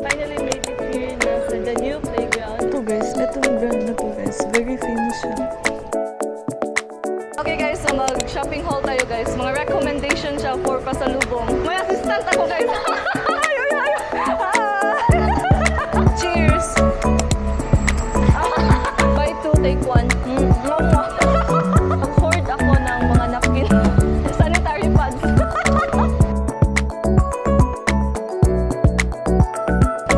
Finally made it here na sa the new playground. Ito guys, itong brand na to guys. Very famous siya. Okay guys, so mag-shopping haul tayo guys. Mga recommendation siya for pasalubong. May assistant ako guys. Cheers! Buy two, take one. Afford ako ng mga napkin. Sanitary pads.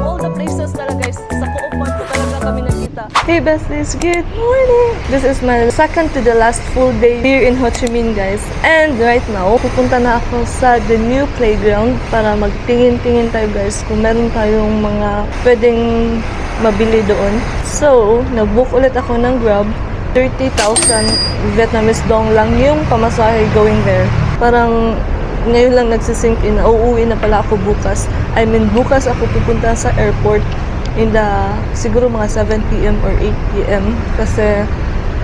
All the places talaga guys. Sa Coop ko talaga kami nakita. Hey besties, good morning! This is my second to the last full day here in Ho Chi Minh guys. And right now, pupunta na ako sa the new playground para magtingin-tingin tayo guys kung meron tayong mga pwedeng mabili doon. So, nag-book ulit ako ng Grab. 30,000 Vietnamese dong lang yung pamasahe going there. Parang ngayon lang nagsisink in na uuwi na pala ako bukas. I mean, bukas ako pupunta sa airport in the siguro mga 7 p.m. or 8 p.m. kasi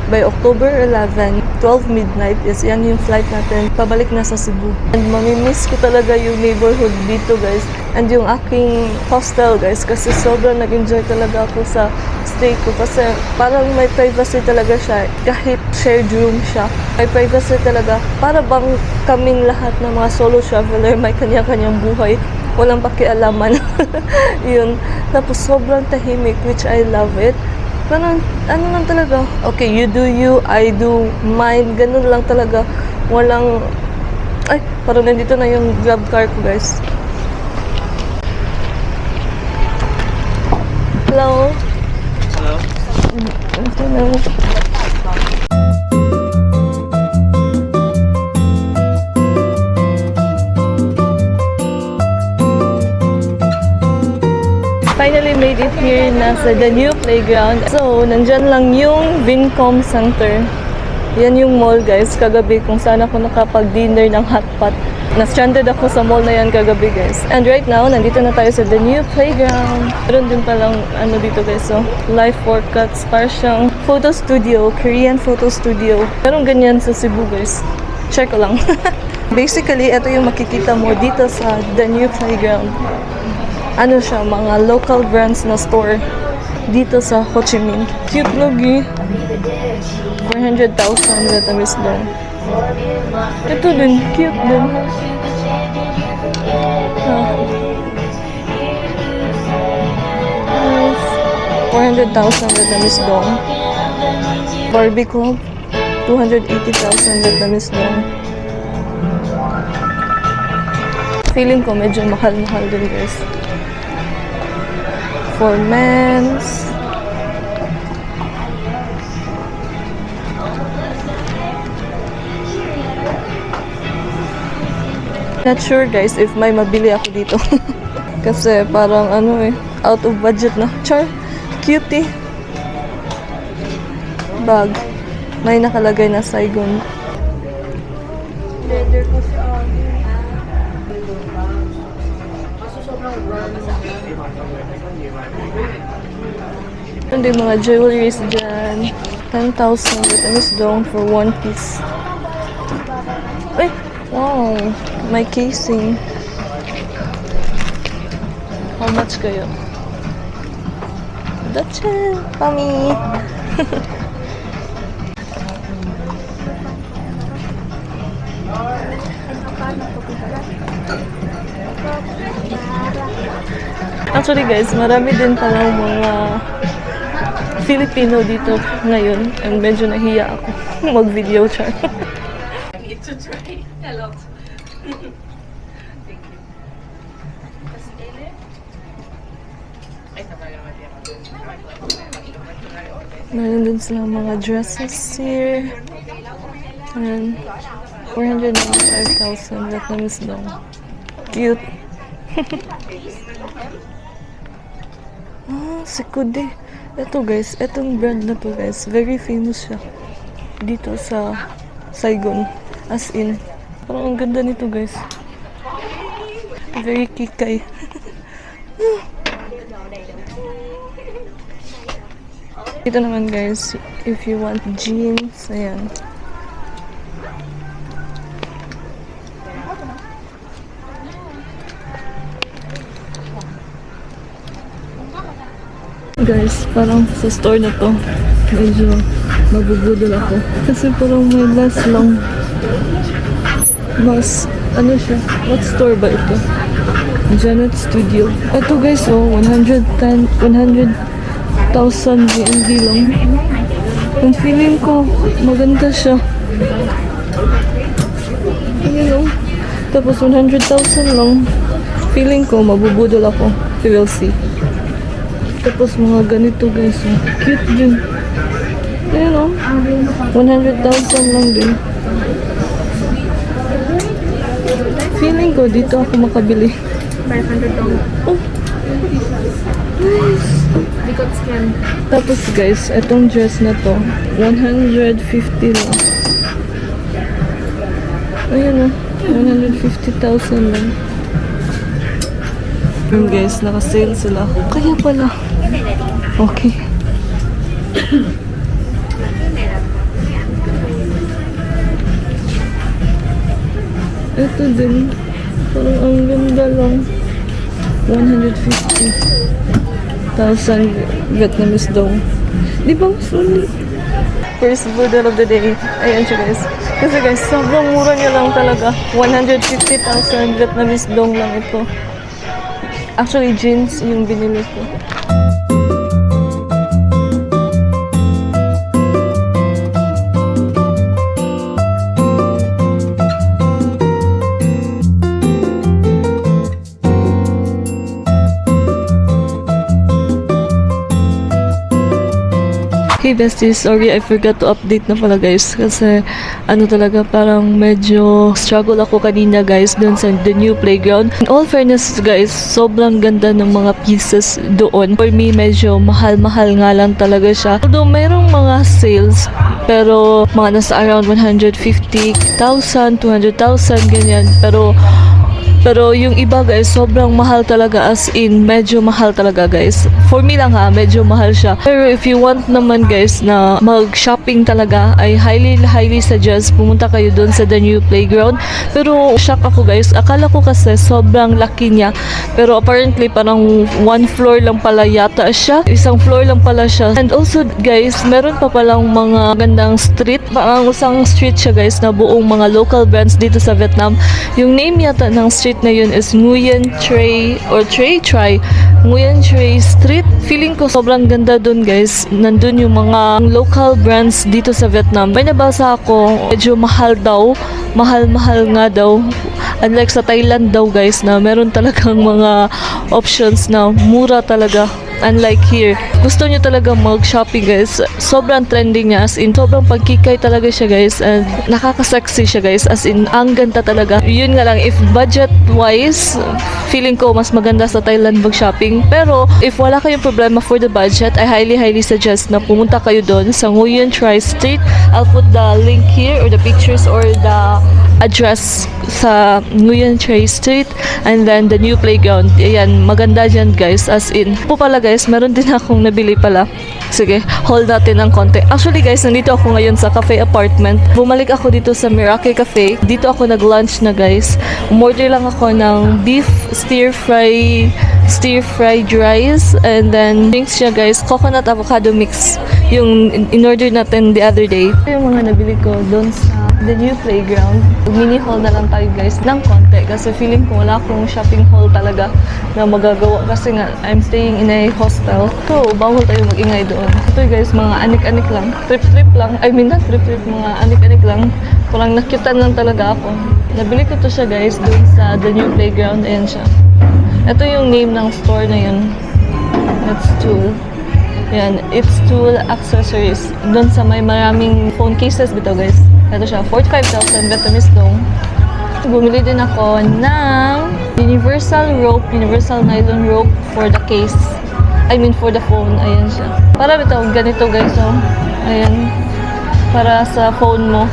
by October 11, 12 midnight is yan yung flight natin pabalik na sa Cebu. And mamimiss ko talaga yung neighborhood dito guys. And yung aking hostel guys kasi sobrang nag-enjoy talaga ako sa stay ko kasi parang may privacy talaga siya. Kahit shared room siya, may privacy talaga. Para bang kaming lahat ng mga solo traveler may kanya-kanyang buhay. Walang pakialaman. Yun. Tapos sobrang tahimik, which I love it. Parang, ano lang talaga. Okay, you do you, I do mine. Ganun lang talaga. Walang, ay, parang nandito na yung grab car ko, guys. Hello? Hello? Hello? Finally made it here na sa the new playground. So, nandyan lang yung Vincom Center. Yan yung mall guys, kagabi kung saan ako nakapag-dinner ng hotpot. Na-stranded ako sa mall na yan kagabi guys. And right now, nandito na tayo sa the new playground. Meron din palang ano dito guys, so life workouts, parang siyang photo studio, Korean photo studio. Meron ganyan sa Cebu guys. Check ko lang. Basically, ito yung makikita mo dito sa the new playground. Ano siya, mga local brands na store dito sa Ho Chi Minh. Cute logi. 400,000 Vietnamese dong. Ito din, cute din. Nice. 400,000 Vietnamese dong. Barbie Club, 280,000 Vietnamese dong. Feeling ko medyo mahal-mahal din guys. For men's. Not sure guys if may mabili ako dito. Kasi parang ano out of budget na. Char, cutie. Bag. May nakalagay na Saigon. Leather ko siya. Ano yung mga jewelries dyan. 10,000 Vietnamese dong for one piece. Ay! Wow! May casing. How much kayo? That's it! Pami! Actually guys, marami din palang mga Filipino dito ngayon and medyo nahiya ako mag-video char. I need to try a lot. Thank you. Kasi ele? Ay, Meron din silang mga dresses here. And 495,000 Vietnamese dong. Cute. Si Kude. Ito guys, itong brand na to guys, very famous siya dito sa Saigon. As in, parang ang ganda nito guys. Very kikay. Dito naman guys, if you want jeans, ayan. guys, parang sa store na to, medyo mabubudol ako. Kasi parang may less lang. Mas, ano siya? What store ba ito? Janet Studio. Ito guys, oh, 100,000 GMB lang. Ang feeling ko, maganda siya. Ayun, oh. Tapos 100,000 lang. Feeling ko, mabubudol ako. We will see. Tapos mga ganito guys, oh. Cute din. Ayun, oh. 100,000 lang din. Feeling ko, dito ako makabili. 500 dong. Oh. Nice. Because scam. Tapos guys, etong dress na to, 150 lang. Ayun, oh. 150,000 lang. Yung guys, naka-sale sila. Kaya pala. Okay. Ito din. Parang ang ganda lang. 150,000 Vietnamese dong. Di ba mas ulit? First budol of the day. Ayan siya guys. Kasi guys, sobrang mura niya lang talaga. 150,000 Vietnamese dong lang ito. Actually, jeans yung binili ko. Hey besties, sorry I forgot to update na pala guys kasi ano talaga parang medyo struggle ako kanina guys dun sa the new playground. In all fairness guys, sobrang ganda ng mga pieces doon. For me, medyo mahal-mahal nga lang talaga siya. Although mayroong mga sales pero mga nasa around 150,000, 200,000 ganyan. Pero yung iba guys, sobrang mahal talaga, as in, medyo mahal talaga guys. For me lang ha, medyo mahal siya. Pero if you want naman guys na mag-shopping talaga, I highly suggest pumunta kayo dun sa the new playground. Pero shock ako guys, akala ko kasi sobrang laki niya. Pero apparently parang one floor lang pala yata siya. Isang floor lang pala siya. And also guys, meron pa palang mga gandang street. Parang isang street siya guys na buong mga local brands dito sa Vietnam. Yung name yata ng street na yun is Nguyen Tray or Tray Try. Nguyen Tray Street. Feeling ko sobrang ganda dun guys. Nandun yung mga local brands dito sa Vietnam. May nabasa ako, medyo mahal daw. Mahal-mahal nga daw. Unlike sa Thailand daw guys na meron talagang mga options na mura talaga. Unlike here, gusto nyo talaga mag-shopping guys, sobrang trending niya, as in sobrang pagkikay talaga siya guys, and nakaka-sexy siya guys, as in ang ganda talaga. Yun nga lang, if budget wise, feeling ko mas maganda sa Thailand mag-shopping. Pero if wala kayong problema for the budget, I highly suggest na pumunta kayo doon sa Nguyen Try Street. I'll put the link here or the pictures or the address sa Nguyen Tray Street, and then the new playground. Ayan, maganda dyan guys, as in. Po pala guys, meron din akong nabili pala. Sige, hold natin ng konti. Actually guys, nandito ako ngayon sa cafe apartment. Bumalik ako dito sa Meraki Cafe. Dito ako nag-lunch na guys. Umorder lang ako ng beef stir-fried rice, and then drinks siya guys, coconut avocado mix. Yung in-order natin the other day. Ito yung mga nabili ko doon sa the new playground. Mini haul na lang tayo guys ng konti kasi feeling ko wala akong shopping haul talaga na magagawa kasi nga I'm staying in a hostel. So, bawal tayo mag-ingay doon. Ito guys, mga anik-anik lang. Trip-trip lang. I mean, not trip-trip, mga anik-anik lang. Parang nakyutan lang talaga ako. Nabili ko to siya guys doon sa the new playground. Ayan siya. Ito yung name ng store na yun. It's Tool. Yan, it's Tool Accessories. Doon sa may maraming phone cases dito guys. Ito siya, 45,000 Vietnamese dong. Bumili din ako ng universal nylon rope for the case. I mean for the phone. Ayan siya. Para ito, ganito guys. So, ayan. Para sa phone mo.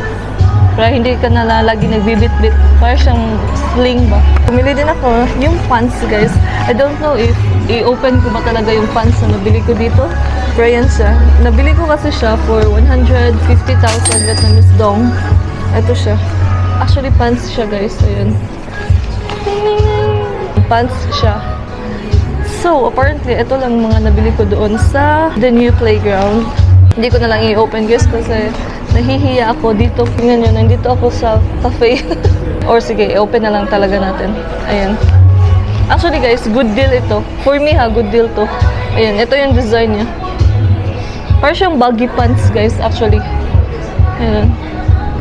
Para hindi ka na lagi nagbibit-bit. Para siyang sling ba. Bumili din ako yung pants guys. I don't know if i-open ko ba talaga yung pants na nabili ko dito. Pero yan siya. Nabili ko kasi siya for 150,000 Vietnamese dong. Ito siya. Actually, pants siya guys. Ayan. Pants siya. So, apparently, ito lang mga nabili ko doon sa the new playground. Hindi ko na lang i-open guys kasi nahihiya ako dito. Tingnan nyo, nandito ako sa cafe. Or sige, i-open na lang talaga natin. Ayan. Actually guys, good deal ito. For me ha, good deal to. Ayan, ito yung design niya. Parang siyang baggy pants guys, actually. Ayan.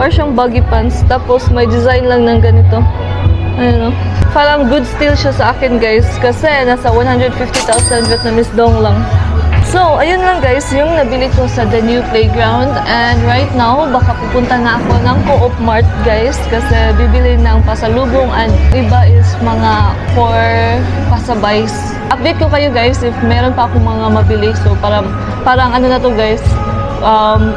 Parang siyang baggy pants. Tapos may design lang ng ganito. Ayan o. Parang good steal siya sa akin guys. Kasi nasa 150,000 Vietnamese dong lang. So, ayun lang guys, yung nabili ko sa the new playground. And right now, baka pupunta na ako ng Co-op Mart guys. Kasi bibili ng pasalubong and iba is mga for pasabays. Update ko kayo guys if meron pa akong mga mabili. So, parang ano na to guys,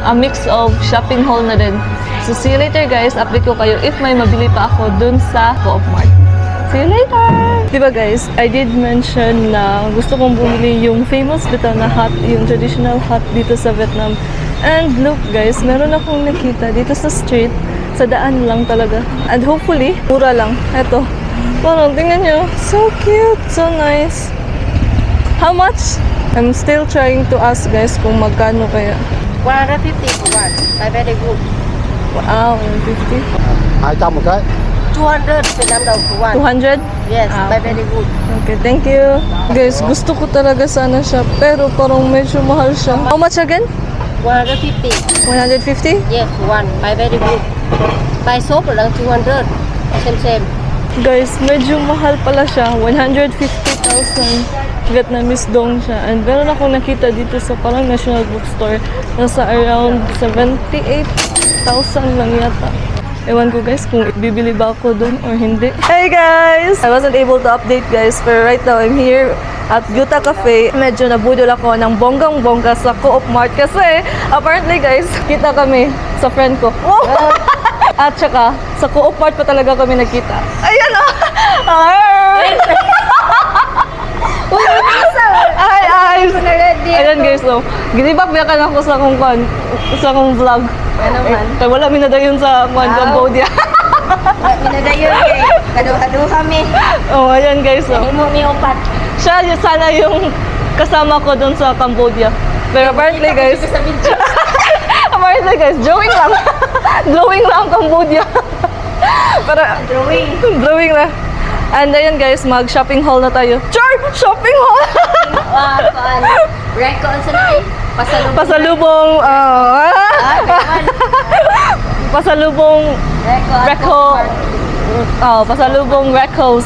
a mix of shopping haul na din. So, see you later guys. Update ko kayo if may mabili pa ako dun sa Co-op Mart. See you later! Diba guys, I did mention na gusto kong bumili yung famous bitaw na hat, yung traditional hat dito sa Vietnam. And look guys, meron akong nakita dito sa street, sa daan lang talaga. And hopefully, mura lang. Eto. Parang tingnan nyo, so cute, so nice. How much? I'm still trying to ask guys kung magkano kaya. 150 for one. By very good. Wow, 150? 200 một cái. 200 Việt Nam đồng for one. 200? Yes, Ah. by very good. Okay, thank you. Guys, gusto ko talaga sana siya, pero parang medyo mahal siya. How much again? 150. 150? Yes, for one. By very good. By shop lang 200. Same. Guys, medyo mahal pala siya. 150,000 Vietnamese dong siya. And meron akong nakita dito sa parang National Bookstore. Nasa around 78,000 lang yata. Ewan ko guys kung bibili ba ako doon or hindi. Hey guys! I wasn't able to update guys, pero right now I'm here at Guta Cafe. Medyo nabudol ako ng bonggang-bongga sa Co-op Mart kasi apparently guys, kita kami sa friend ko. Oh! At saka, sa Co-op Mart pa talaga kami nagkita. Ayan o! Ay! Ayan guys, no. Ginibak biya ka na ako sa akong vlog. Ano man? Kaya wala minadayon sa Cambodia. Minadayon kay. Kado-kado kami. Oh, ayan guys, no. Imo mi upat. Siya sana yung kasama ko doon sa Cambodia. Pero apparently guys, apparently guys, drawing lang. Drawing lang ang Cambodia. Pero, drawing lang. And ayun guys, mag-shopping haul na tayo. Char! Shopping haul! Kuan. Record sa nai. Pasalubong, pasalubong pasalubong Recos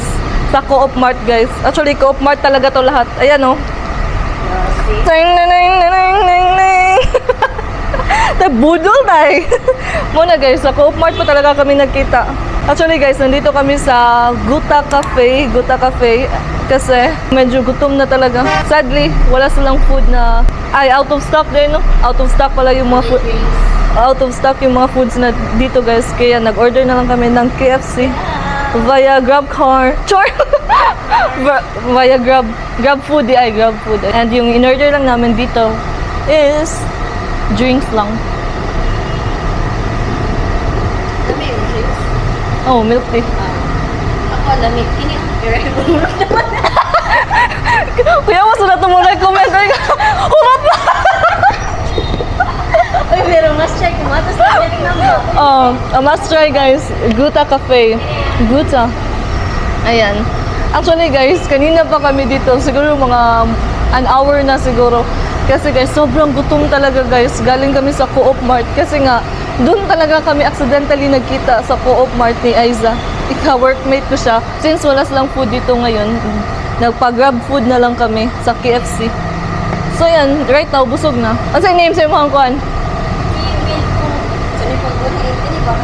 sa Co-op Mart guys. Actually, Co-op Mart talaga to lahat. Ayan oh. Ting ning ning ning ning ning. Budol tay. Muna guys, sa Co-op Mart pa talaga kami nagkita. Actually guys, nandito kami sa Guta Cafe kasi medyo gutom na talaga. Sadly, wala silang food na out of stock din, no? Out of stock pala yung mga food. Out of stock yung mga foods na dito guys. Kaya nag-order na lang kami ng KFC via Grab car. Chor! Via Grab food, Grab food. And yung in-order lang namin dito is drinks lang. Dami yung drinks. Oh, milk tea. Ako lamig. Kini irregular naman. Kuya, mas na ito muna comment. Hurot na! Uy, pero mas check mo. Tapos namin number. Must try guys, Guta Cafe. Guta. Ayan. Actually guys, kanina pa kami dito, siguro mga an hour na siguro. Kasi guys, sobrang gutom talaga guys. Galing kami sa Co-op Mart. Kasi nga, doon talaga kami accidentally nagkita sa Co-op Mart ni Aiza. Ika-workmate ko siya. Since wala silang food dito ngayon, nagpa-grab food na lang kami sa KFC. So yan, right now, busog na. Ano sa name sa mga kuhan? Saan yung pag-ulit? Ini ba?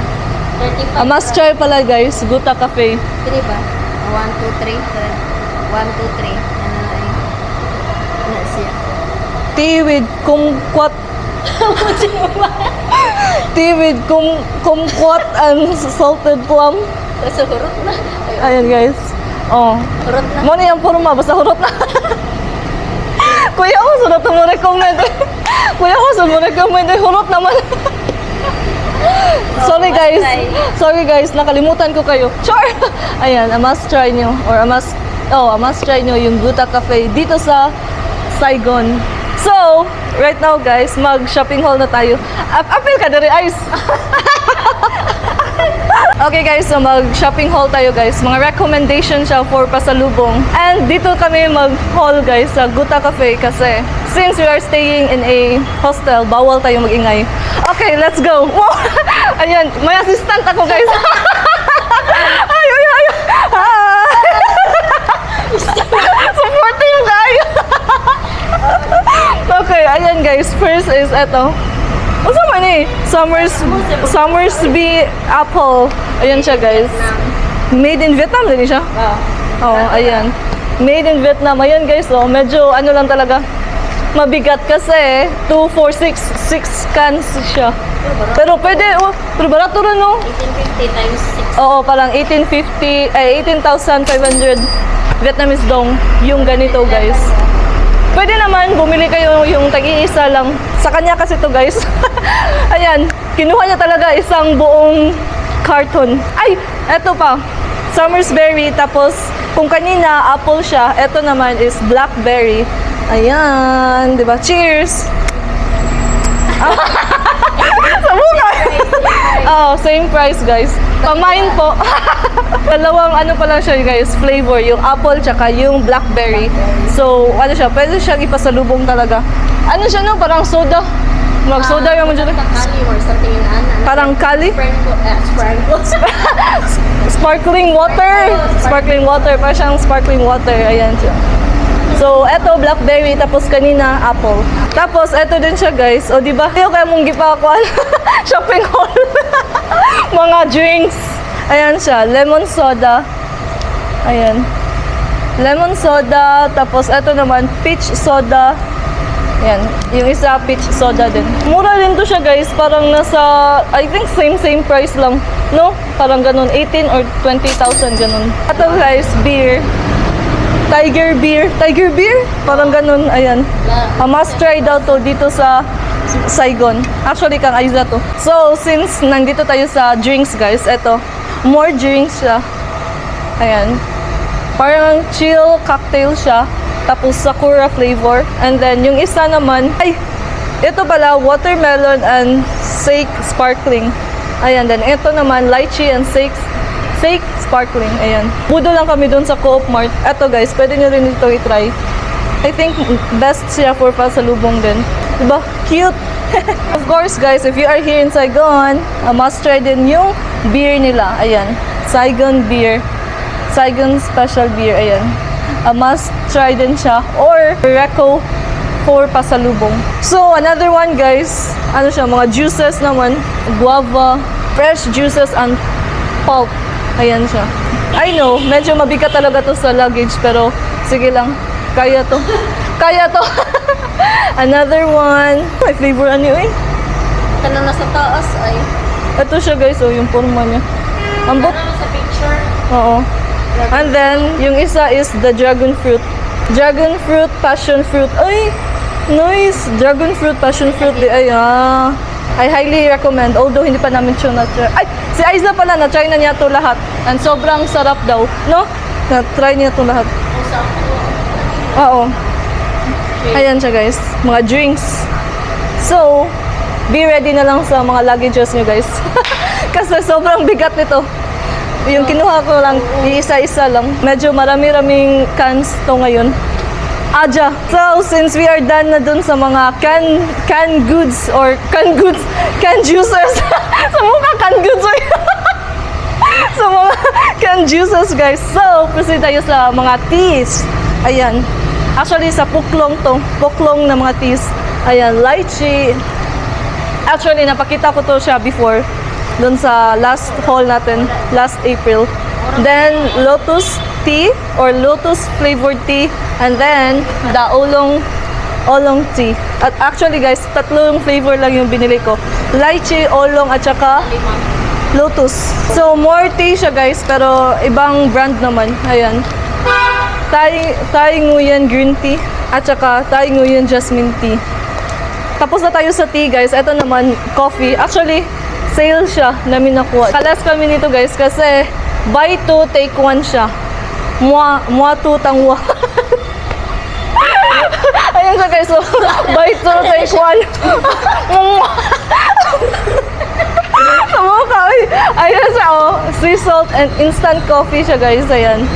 35. Must try pala guys, Guta Cafe. Ini ba? 1, 2, 3. 1, 2, 3. Ano siya? Tea with kumquat. Tea with kumquat and salted plum. Kasi hurot na. Ayan guys. Oh. Hurot na. Mo na yung forma, basta hurot na. Kuya ko, sunod mo recommend. Kuya ko, sunod mo recommend. Hurot naman. Sorry guys, nakalimutan ko kayo. Sure! Ayan, a must try nyo. Or a must must try nyo yung Guta Cafe dito sa Saigon. So, right now guys, mag-shopping haul na tayo. Apil ka na rin, Ice! Okay guys, so mag-shopping haul tayo guys. Mga recommendation siya for pasalubong. And dito kami mag-haul guys sa Guta Cafe kasi since we are staying in a hostel, bawal tayo mag-ingay. Okay, let's go! Wow! Ayan, may assistant ako guys. Ay! Supporting tayo! Okay, ayan guys. First is eto. Ano man eh? Summersby apple. Ayan siya guys. Made in Vietnam din siya. Oo, ayan. Made in Vietnam. Ayan guys, oh, medyo ano lang talaga. Mabigat kasi 246 6 cans siya. Pero pwede, oh, pero barato rin no? 1850 times 6. Oo, parang 18,500 Vietnamese dong yung ganito guys. Pwede naman, bumili kayo yung tag-iisa lang. Sa kanya kasi to guys. Ayan, kinuha niya talaga isang buong carton. Ay, eto pa. Summersberry, tapos kung kanina apple siya, eto naman is blackberry. Ayan, di ba? Cheers! Sa mukha! Oh, same price guys. Pamain po. Dalawang ano pa lang siya guys, flavor, yung apple tsaka yung blackberry. So, ano siya, pwede siyang ipasalubong talaga. Ano siya no, parang soda. Mag-soda yung dyan. Kali or something in Parang kali. Sparkling water. Sparkling water, parang siyang sparkling water. Ayan siya. So, eto blackberry, tapos kanina apple. Tapos, eto din siya guys. O, diba? Ayaw kaya mong gipakuan. Shopping haul. Mga drinks. Ayan siya. Lemon soda. Ayan. Lemon soda. Tapos, eto naman, peach soda. Ayan. Yung isa, peach soda din. Mura din to siya guys. Parang nasa, I think same price lang. No? Parang ganun. 18 or 20,000 ganun. Eto guys, beer. Tiger beer. Tiger beer? Parang ganun. Ayan. Must try daw to dito sa Saigon. Actually, kang Aiza to. So, since nandito tayo sa drinks, guys, eto. More drinks siya. Ayan. Parang chill cocktail siya. Tapos sakura flavor. And then, yung isa naman, ay, ito pala, watermelon and sake sparkling. Ayan. Then, ito naman, lychee and sake sparkling. Ayan. Budo lang kami dun sa Co-op Mart. Eto guys, pwede nyo rin ito i-try. I think best siya for pasalubong din. Diba? Cute! Of course guys, if you are here in Saigon, must try din yung beer nila. Ayan. Saigon beer. Saigon special beer. Ayan. Must try din siya. Or Reco for pasalubong. So, another one guys. Ano siya? Mga juices naman. Guava. Fresh juices and pulp. Ayan siya. I know, medyo mabigat talaga to sa luggage, pero sige lang. Kaya to. Kaya to. Another one. May flavor ano eh. Kanang nasa taas ay. Ito siya guys, oh, yung forma niya. Ambot. Ano sa picture? Oo. And then, yung isa is the dragon fruit. Dragon fruit, passion fruit. Ay, nice. Dragon fruit, passion fruit. Ay, ah. I highly recommend, although hindi pa namin siya na-try. Ay, si Aiza pala, na-try na niya to lahat. And sobrang sarap daw, no? Na-try niya to lahat. Oo. Ayan siya guys, mga drinks. So, be ready na lang sa mga luggages nyo guys. Kasi sobrang bigat nito. Yung kinuha ko lang, isa-isa lang. Medyo marami-raming cans to ngayon. Aja. So, since we are done na dun sa mga canned goods or canned juices. Sa mukha canned goods. Sa mga canned juices, guys. So, proceed tayo sa mga teas. Ayan. Actually, sa puklong to. Puklong na mga teas. Ayan, lychee. Actually, napakita ko to siya before. Dun sa last haul natin, last April. Then, lotus tea or lotus flavored tea. And then, the oolong tea. At actually guys, tatlong flavor lang yung binili ko. Lychee, oolong, at saka lotus. So, more tea siya guys, pero ibang brand naman. Ayan. Thai Nguyen green tea, at saka Thai Nguyen jasmine tea. Tapos na tayo sa tea guys. Ito naman, coffee. Actually, sale siya namin nakuha. Kalas kami nito guys kasi buy two, take one siya. Mua tutang wa. Ayan siya guys, so bite to take one. Mukha, ayan siya oh, sea salt and instant coffee siya guys, ayan.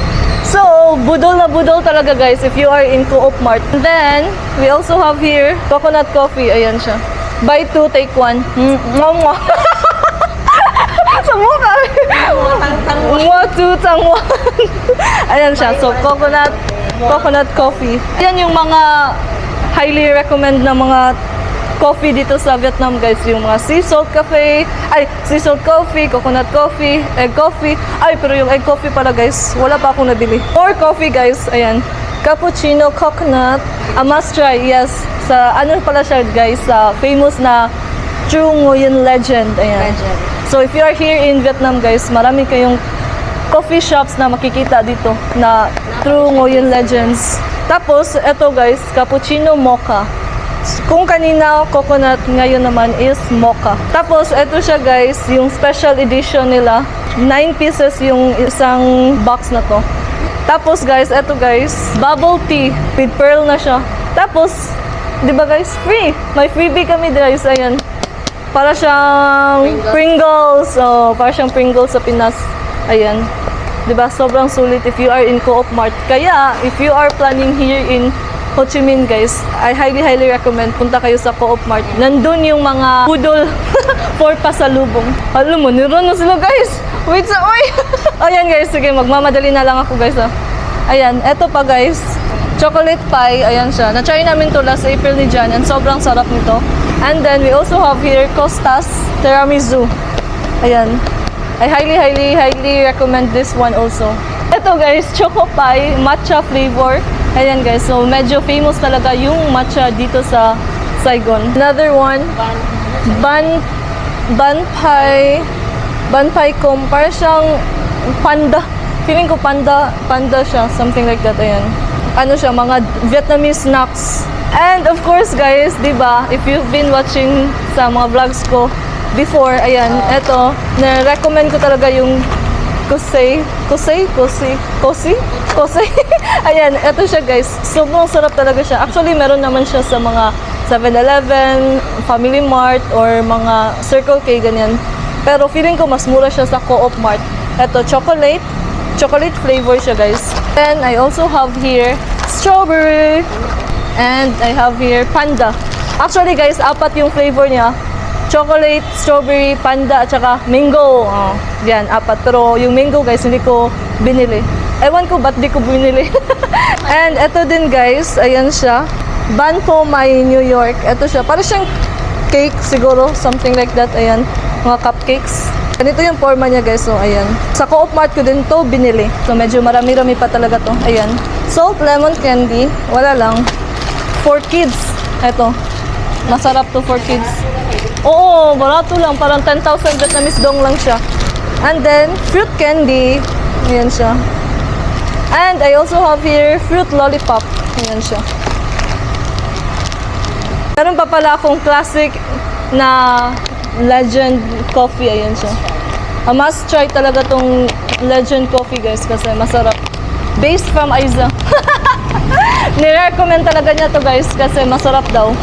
So, budol na budol talaga guys if you are in Co-op Mart. And then, we also have here coconut coffee, ayan siya. Buy two, take one. Mwah. Sa mukha. Mua tutang wa. Ayan siya, so coconut coffee. Yan yung mga highly recommend na mga coffee dito sa Vietnam guys, yung mga sea salt coffee, coconut coffee, egg coffee. Ay, pero yung egg coffee pala guys, wala pa akong nabili. More coffee guys, ayan. Cappuccino, coconut, a must try, yes. Sa ano pala siya guys, sa famous na True Nguyen Legend, ayan. So if you are here in Vietnam guys, marami kayong coffee shops na makikita dito na True Nguyen Legends. Tapos, eto guys, cappuccino mocha. Kung kanina coconut, ngayon naman is mocha. Tapos, eto siya guys, yung special edition nila. 9 pieces yung isang box na to. Tapos guys, eto guys, bubble tea with pearl na siya. Tapos, di ba guys, free. May freebie kami guys, ayan. Para siyang Pringles. Oh, para siyang Pringles sa Pinas. Ayan. Di ba? Sobrang sulit if you are in Co-op Mart. Kaya, if you are planning here in Ho Chi Minh guys, I highly recommend punta kayo sa Co-op Mart. Nandun yung mga budol for pasalubong. Alam mo, niron na sila guys. Wait sa oy. Ayan guys, sige, magmamadali na lang ako guys. Ayan, eto pa guys. Chocolate pie, ayan siya. Na-try namin to last April ni Jan and sobrang sarap nito. And then we also have here Costa's Tiramisu. Ayan. I highly recommend this one also. Ito guys, choco pie, matcha flavor. Ayan guys, so medyo famous talaga yung matcha dito sa Saigon. Another one, ban pie com, para siyang panda. Feeling ko panda siya, something like that. Ayan. Ano siya, mga Vietnamese snacks. And of course guys, di ba, if you've been watching sa mga vlogs ko before, ayan, eto, na-recommend ko talaga yung Kosei. Ayan, eto siya guys. Sobrang sarap talaga siya. Actually, meron naman siya sa mga 7-Eleven, Family Mart, or mga Circle K, ganyan. Pero feeling ko mas mura siya sa Co-op Mart. Eto, chocolate flavor siya guys. Then, I also have here strawberry. And I have here panda. Actually guys, 4 yung flavor niya. Chocolate, strawberry, panda, at saka mango. Oh, yan, 4. Pero yung mango guys, hindi ko binili. Ewan ko ba't di ko binili. And eto din guys, ayan siya. Ban Po Mai New York. Eto siya, parang siyang cake siguro, something like that. Ayan, mga cupcakes. Ganito yung forma niya guys, so ayan. Sa Co-op Mart ko din to binili. So medyo marami-rami pa talaga to. Ayan. Salt lemon candy, wala lang. For kids. Eto. Masarap to for kids. Oo, barato lang. Parang 10,000 Vietnamese dong lang siya. And then, fruit candy. Ayan siya. And I also have here fruit lollipop. Ayan siya. Meron pa pala akong classic na Legend coffee. Ayan siya. A must try talaga tong Legend coffee guys kasi masarap. Based from Aiza. Nirecommend talaga niya to guys kasi masarap daw.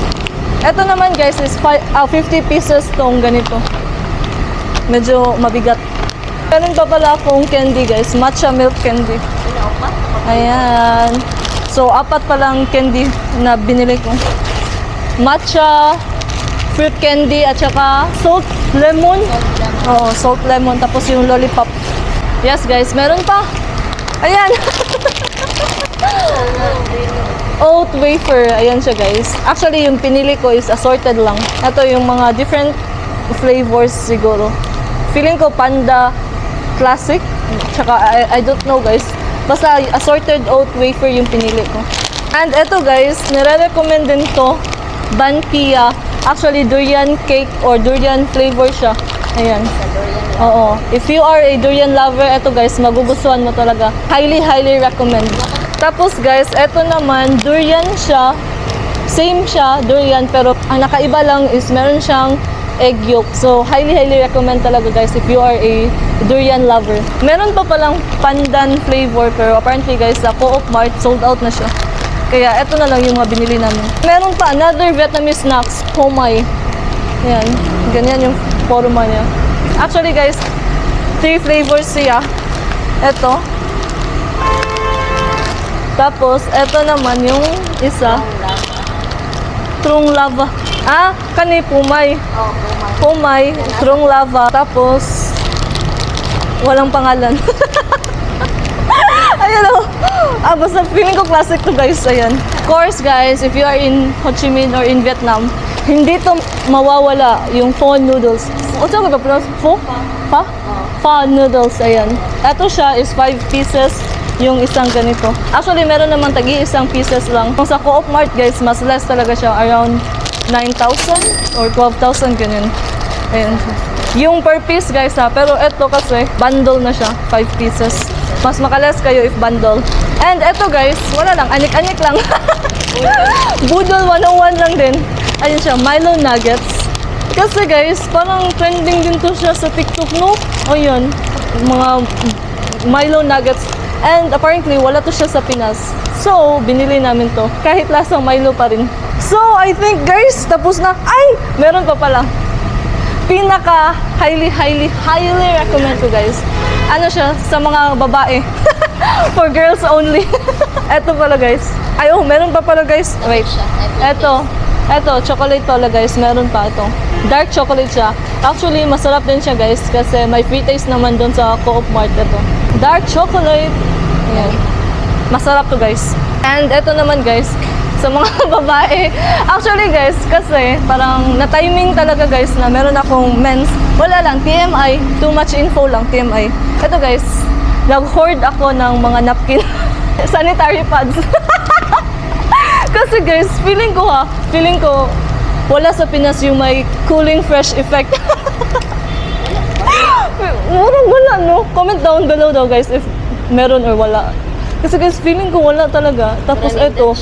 Ito naman guys is 50 pieces tong ganito. Medyo mabigat. Meron pa pala akong candy guys, matcha milk candy. Ayan. So 4 pa lang candy na binili ko. Matcha, fruit candy at saka salt lemon. Oo, salt lemon. Tapos yung lollipop. Yes guys, meron pa. Ayan. Oat wafer, ayan siya guys. Actually, yung pinili ko is assorted lang. Ito yung mga different flavors siguro. Feeling ko panda classic. Tsaka, I don't know guys. Basta assorted oat wafer yung pinili ko. And ito guys, nire-recommend din to. Ban Pia. Actually, durian cake or durian flavor siya. Ayan. Oo. If you are a durian lover, ito guys, magugustuhan mo talaga. Highly recommend. Tapos guys, eto naman, durian siya. Same siya, durian, pero ang nakaiba lang is meron siyang egg yolk. So, highly recommend talaga guys if you are a durian lover. Meron pa palang pandan flavor pero apparently guys sa Co-op Mart sold out na siya. Kaya eto na lang yung mga binili namin. Meron pa another Vietnamese snacks, Homai. Ayan, ganyan yung forma niya. Actually guys, 3 flavors siya. Eto. Tapos, eto naman yung isa. Trung lava. Ah, kani Pumay. Oh, Pumay, Trung lava. Tapos, walang pangalan. Ayan o. Basta feeling ko classic to guys. Ayan. Of course guys, if you are in Ho Chi Minh or in Vietnam, hindi to mawawala yung pho noodles. O saan ka ba? Pho? Pa? Pho noodles. Ayan. Ito siya is 5 pieces yung isang ganito. Actually, meron naman tagi-isang pieces lang. Kung sa Co-op Mart guys, mas less talaga siya. Around 9,000 or 12,000 ganyan. Ayan. Yung per piece guys ha. Pero ito kasi, bundle na siya. 5 pieces. Mas makalas kayo if bundle. And ito guys, wala lang. Anik-anik lang. Budol 101 lang din. Ayun siya, Milo Nuggets. Kasi guys, parang trending din to siya sa TikTok, no? O yun, mga Milo Nuggets. And apparently, wala to siya sa Pinas. So, binili namin to. Kahit lasang Milo pa rin. So, I think guys, tapos na. Ay! Meron pa pala. Pinaka highly recommend ko guys. Ano siya? Sa mga babae. For girls only. Eto pala guys. Ay, oh, meron pa pala guys. Wait. Eto, chocolate pala guys. Meron pa ito. Dark chocolate siya. Actually, masarap din siya guys. Kasi may free taste naman doon sa Co-op Mart ito. Dark chocolate. Ayan. Masarap to guys. And ito naman guys, sa mga babae. Actually guys, kasi parang na-timing talaga guys na meron akong men's. Wala lang, TMI. Too much info lang, TMI. Ito guys, nag-hoard ako ng mga napkin. Sanitary pads. Kasi guys, feeling ko wala sa Pinas yung may cooling fresh effect. Wala no? Comment down below daw guys if meron or wala. Kasi guys, feeling ko wala talaga. Tapos ito,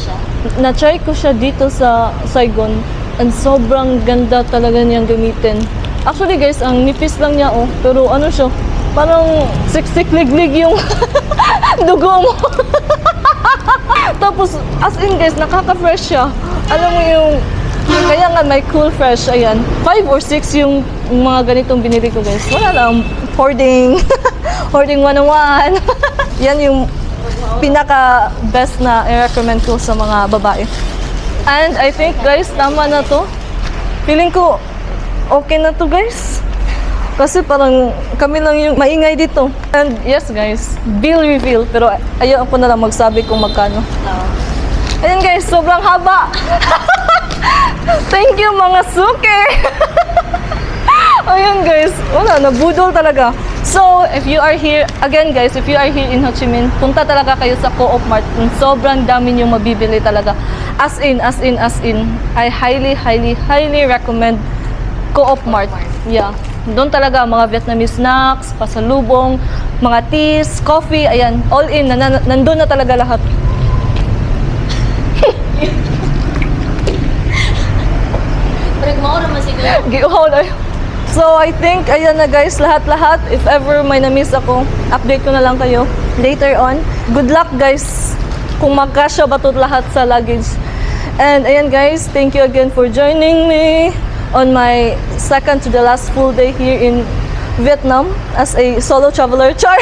na-try ko siya dito sa Saigon. And sobrang ganda talaga niyang gamitin. Actually guys, ang nipis lang niya oh. Pero ano siya, parang siksik liglig yung dugo mo. Tapos, as in guys, nakaka-fresh siya. Alam mo yung, kaya nga may cool fresh, ayan. 5 or 6 yung mga ganitong binili ko guys. Wala lang, hoarding. Hoarding 101. Yan yung pinaka best na i-recommend ko sa mga babae. And I think guys, tama na to. Feeling ko, okay na to guys. Kasi parang kami lang yung maingay dito. And yes guys, bill reveal. Pero ayaw ko na lang magsabi kung magkano. Ayan guys, sobrang haba. Thank you mga suki. Ayan guys, wala, nabudol talaga. So, if you are here, again guys, if you are here in Ho Chi Minh, punta talaga kayo sa Co-op Mart. Sobrang dami nyo mabibili talaga. As in, I highly recommend Co-op Mart. Yeah. Doon talaga mga Vietnamese snacks, pasalubong, mga teas, coffee, ayan, all in, nandun na talaga lahat. Giuhaw na. So, I think, ayan na guys, lahat-lahat. If ever may na-miss ako, update ko na lang kayo later on. Good luck guys, kung magkasya ba ito lahat sa luggage. And ayan guys, thank you again for joining me on my second to the last full day here in Vietnam as a solo traveler. Char!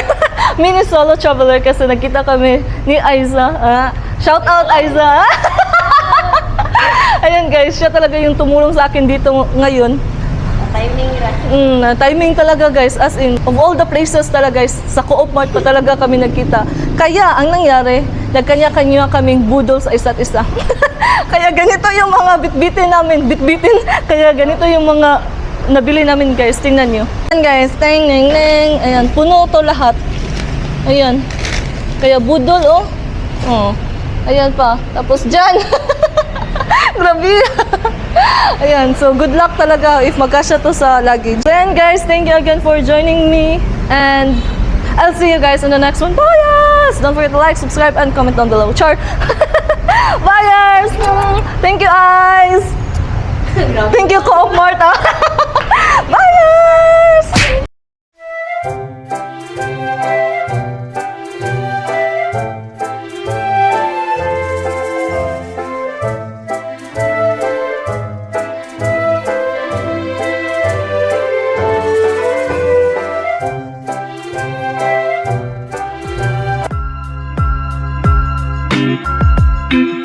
Mini solo traveler kasi nakita kami ni Aiza. Shout out Aiza! Ayan guys, siya talaga yung tumulong sa akin dito ngayon. Timing Timing talaga guys, as in, of all the places talaga guys, sa Co-op Mart pa talaga kami nagkita. Kaya, ang nangyari, nagkanya-kanya kaming budol sa isa't isa. Kaya ganito yung mga bitbitin namin, kaya ganito yung mga nabili namin guys, tingnan nyo. Ayan guys, ayan, puno to lahat. Ayan, kaya budol oh. Oh. Ayan pa, tapos dyan. Grabe. Ayan, so good luck talaga if magkasya to sa luggage. So ayan guys, thank you again for joining me. And I'll see you guys in the next one. Bye! Don't forget to like, subscribe, and comment down below. Char! Bye! Thank you, guys! Thank you, Co-op Mart. Bye!